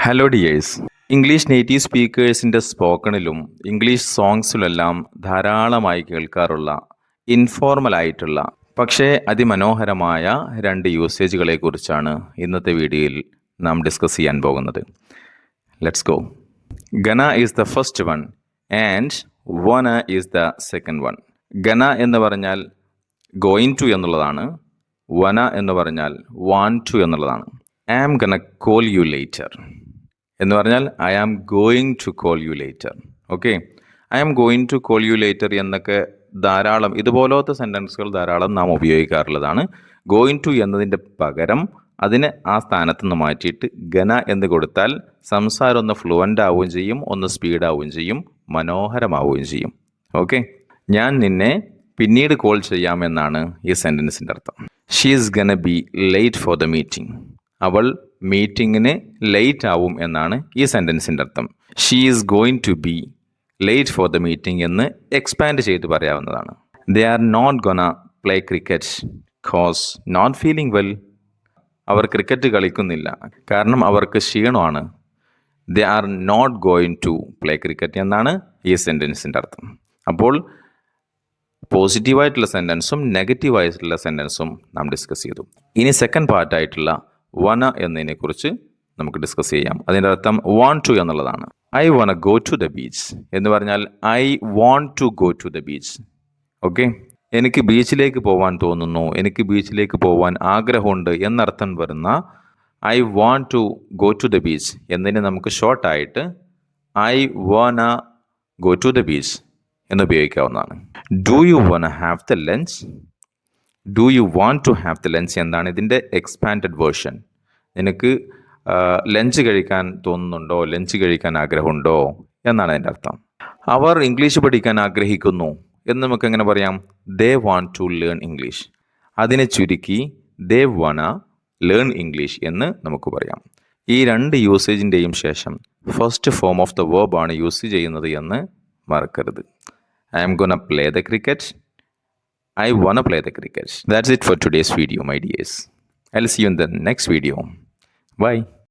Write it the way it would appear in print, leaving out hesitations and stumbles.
Hello dears. English native സ്പീക്കേഴ്സിൻ്റെ സ്പോക്കണിലും English സോങ്സിലെല്ലാം ധാരാളമായി കേൾക്കാറുള്ള ഇൻഫോർമലായിട്ടുള്ള പക്ഷേ അതിമനോഹരമായ രണ്ട് യൂസേജുകളെ കുറിച്ചാണ് ഇന്നത്തെ വീഡിയോയിൽ നാം ഡിസ്കസ് ചെയ്യാൻ പോകുന്നത്. Let's go. Gonna is the first one and wanna is the second one. Gonna എന്ന് പറഞ്ഞാൽ ഗോയിങ് ടു എന്നുള്ളതാണ്. വന എന്ന് പറഞ്ഞാൽ വാണ്ട് ടു എന്നുള്ളതാണ്. I am gonna call you later എന്ന് പറഞ്ഞാൽ I am going to call you later. Okay, I am going to call you later എന്നൊക്കെ ധാരാളം ഇതുപോലത്തെ സെൻറ്റൻസുകൾ ധാരാളം നാം ഉപയോഗിക്കാറുള്ളതാണ്. ഗോയിങ് ടു എന്നതിൻ്റെ പകരം അതിനെ ആ സ്ഥാനത്ത് നിന്ന് മാറ്റിയിട്ട് ഗന എന്ന് കൊടുത്താൽ സംസാരം ഒന്ന് ഫ്ലുവൻ്റ് ആവുകയും ചെയ്യും, ഒന്ന് സ്പീഡാവുകയും ചെയ്യും, മനോഹരമാവുകയും ചെയ്യും. ഓക്കെ, ഞാൻ നിന്നെ പിന്നീട് കോൾ ചെയ്യാമെന്നാണ് ഈ സെൻറ്റൻസിൻ്റെ അർത്ഥം. She is gonna be late for the meeting. അവൾ മീറ്റിങ്ങിന് ലേറ്റ് ആവും എന്നാണ് ഈ സെൻറ്റൻസിൻ്റെ അർത്ഥം. She is going to be late for the meeting എന്ന് എക്സ്പാൻഡ് ചെയ്ത് പറയാവുന്നതാണ്. They are not gonna play cricket cause not feeling well. അവർ ക്രിക്കറ്റ് കളിക്കുന്നില്ല കാരണം അവർക്ക് ക്ഷീണമാണ്. They are not going to play cricket എന്നാണ് ഈ സെൻറ്റൻസിൻ്റെ അർത്ഥം. അപ്പോൾ പോസിറ്റീവായിട്ടുള്ള സെൻറ്റൻസും നെഗറ്റീവായിട്ടുള്ള സെൻറ്റൻസും നാം ഡിസ്കസ് ചെയ്തു. ഇനി സെക്കൻഡ് പാർട്ടായിട്ടുള്ള വന എന്നതിനെക്കുറിച്ച് നമുക്ക് ഡിസ്കസ് ചെയ്യാം. അതിൻ്റെ അർത്ഥം വാണ്ട് ടു എന്നുള്ളതാണ്. I wanna go to the beach എന്ന് പറഞ്ഞാൽ I want to go to the beach. Okay, എനിക്ക് ബീച്ചിലേക്ക് പോകാൻ തോന്നുന്നു, എനിക്ക് ബീച്ചിലേക്ക് പോകാൻ ആഗ്രഹമുണ്ട് എന്നർത്ഥം വരുന്ന I want to go to the beach എന്നതിന് നമുക്ക് ഷോർട്ടായിട്ട് I wanna go to the beach എന്ന് ഉപയോഗിക്കാവുന്നതാണ്. Do you wanna have the lunch? Do you want to have the lunch എന്താണ് ഇതിൻ്റെ എക്സ്പാൻഡഡ് വേർഷൻ. നിനക്ക് ലഞ്ച് കഴിക്കാൻ തോന്നുന്നുണ്ടോ, ലഞ്ച് കഴിക്കാൻ ആഗ്രഹമുണ്ടോ എന്നാണ് അതിൻ്റെ അർത്ഥം. അവർ ഇംഗ്ലീഷ് പഠിക്കാൻ ആഗ്രഹിക്കുന്നു എന്ന് നമുക്ക് എങ്ങനെ പറയാം? They want to learn English. അതിനെ ചുരുക്കി ദേ വണ ലേൺ ഇംഗ്ലീഷ് എന്ന് നമുക്ക് പറയാം. ഈ രണ്ട് യൂസേജിൻ്റെയും ശേഷം ഫസ്റ്റ് ഫോം ഓഫ് ദ വേർബാണ് യൂസ് ചെയ്യുന്നത് എന്ന് മറക്കരുത്. I am gonna play the cricket. I wanna play the cricket. That's it for today's video, my dears. I'll see you in the next video. Bye.